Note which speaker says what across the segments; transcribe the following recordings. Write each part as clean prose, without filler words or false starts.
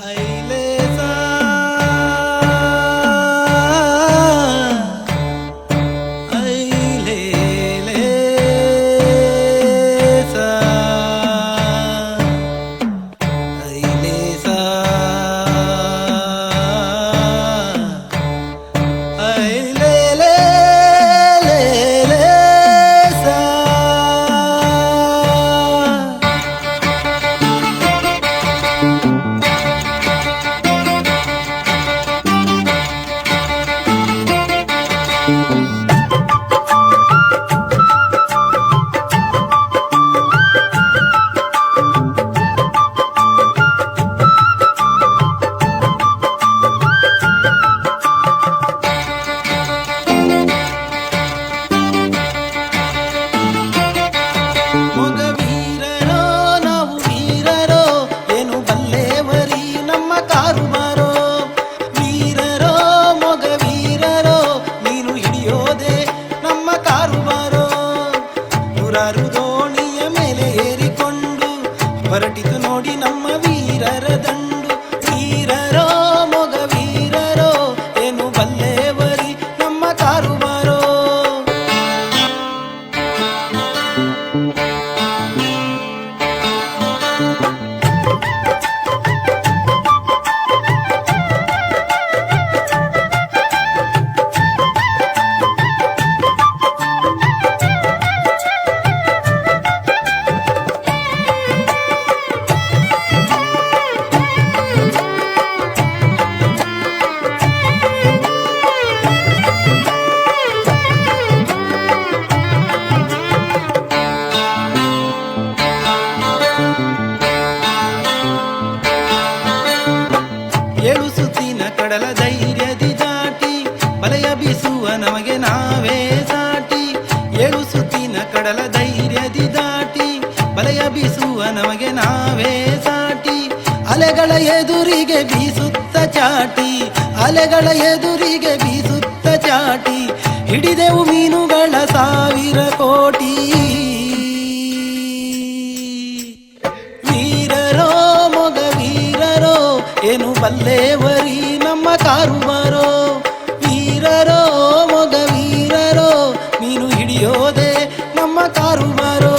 Speaker 1: ಐಲೇಸ ದೋಣಿಯ ಮೇಲೆ ಏರಿಕೊಂಡು ಹೊರಟಿತು ನೋಡಿ ನಮ್ಮ ವೀರರ ದಂಡು. ವೀರರೋ ಮೊಗ ವೀರರೋ ಏನು ಬಲ್ಲೇವರಿ ನಮ್ಮ ಕಾರುಬಾರೋ. ಏಳು ಸುತ್ತಿನ ಕಡಲ ಧೈರ್ಯದಿ ದಾಟಿ ಬಲೆಯ ಬೀಸುವ ನಮಗೆ ನಾವೇ ಸಾಟಿ. ಏಳು ಸುತ್ತಿನ ಕಡಲ ಧೈರ್ಯದಿ ದಾಟಿ ಬಲೆಯ ಬೀಸುವ ನಮಗೆ ನಾವೇ ಸಾಟಿ. ಅಲೆಗಳ ಎದುರಿಗೆ ಬೀಸುತ್ತ ಚಾಟಿ, ಅಲೆಗಳ ಎದುರಿಗೆ ಬೀಸುತ್ತ ಚಾಟಿ. ಹಿಡಿದೆವು ಮೀನುಗಳ 1000 ಕೋಟಿ. ವೀರರೋ ಮೊಗ ವೀರರೋ ಏನು ಬಲ್ಲೇವರಿ ನಮ್ಮ ಕಾರುಬಾರೋ. ವೀರರೋ ಮೊಗ ವೀರರೋ ಮೀನು ಹಿಡಿಯೋದೆ ನಮ್ಮ ಕಾರುಬಾರೋ.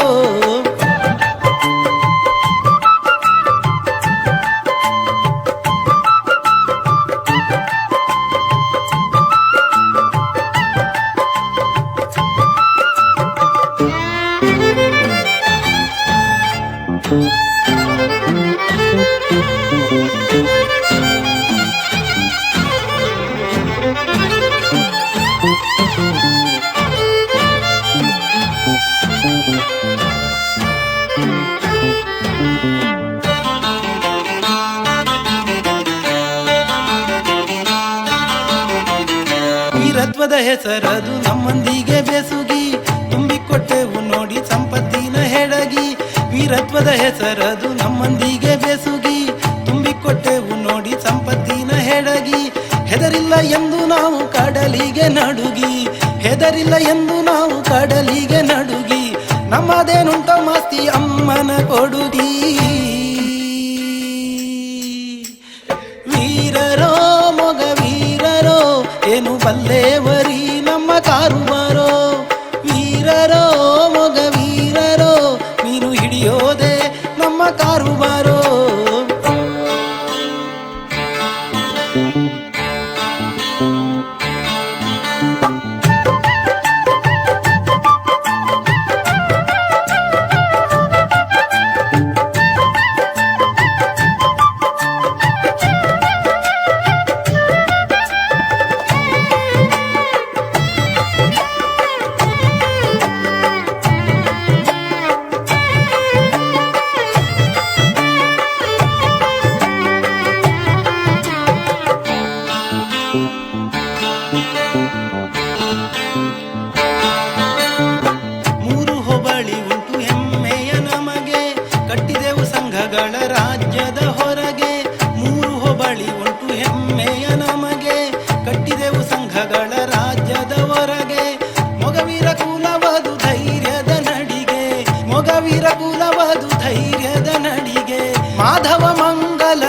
Speaker 1: ವೀರತ್ವದ ಹೆಸರದು ನಮ್ಮೊಂದಿಗೆ ಬೆಸುಗಿ ತುಂಬಿಕೊಟ್ಟೆವು ನೋಡಿ ಸಂಪತ್ತಿನ ಹೆಡಗಿ. ವೀರತ್ವದ ಹೆಸರದು ನಮ್ಮೊಂದಿಗೆ ಬೆಸುಗಿ ತುಂಬಿಕೊಟ್ಟೆವು ನೋಡಿ ಸಂಪತ್ತಿನ ಹೆಡಗಿ. ಹೆದರಿಲ್ಲ ಎಂದು ನಾವು ಕಡಲಿಗೆ ನಡುಗಿ, ಹೆದರಿಲ್ಲ ಎಂದು ನಾವು ಕಡಲಿಗೆ ನಡುಗಿ. ನಮ್ಮದೇನುಂಟ ಮಾಸ್ತಿ ಅಮ್ಮನ ಕೊಡುಗಿ. ವೀರರೋ ಮೊಗ ವೀರರೋ ಏನು ಬಲ್ಲೇವರಿ ನಮ್ಮ ಕಾರುಬಾರೋ. ವೀರರೋ ಮೊಗ ವೀರರೋ ಮೀನು ಹಿಡಿಯೋದೆ ನಮ್ಮ ಕಾರುಬಾರೋ. ರಾಜ್ಯದ ಹೊರಗೆ 3 ಹೋಬಳಿ ಉಂಟು ಹೆಮ್ಮೆಯ ನಮಗೆ. ಕಟ್ಟಿದೆವು ಸಂಘಗಳ ರಾಜ್ಯದ ಹೊರಗೆ. ಮೊಗವೀರ ಕುಲವದು ಧೈರ್ಯದ ನಡಿಗೆ, ಮೊಗವೀರ ಕುಲವದು ಧೈರ್ಯದ ನಡಿಗೆ. ಮಾಧವ ಮಂಗಲ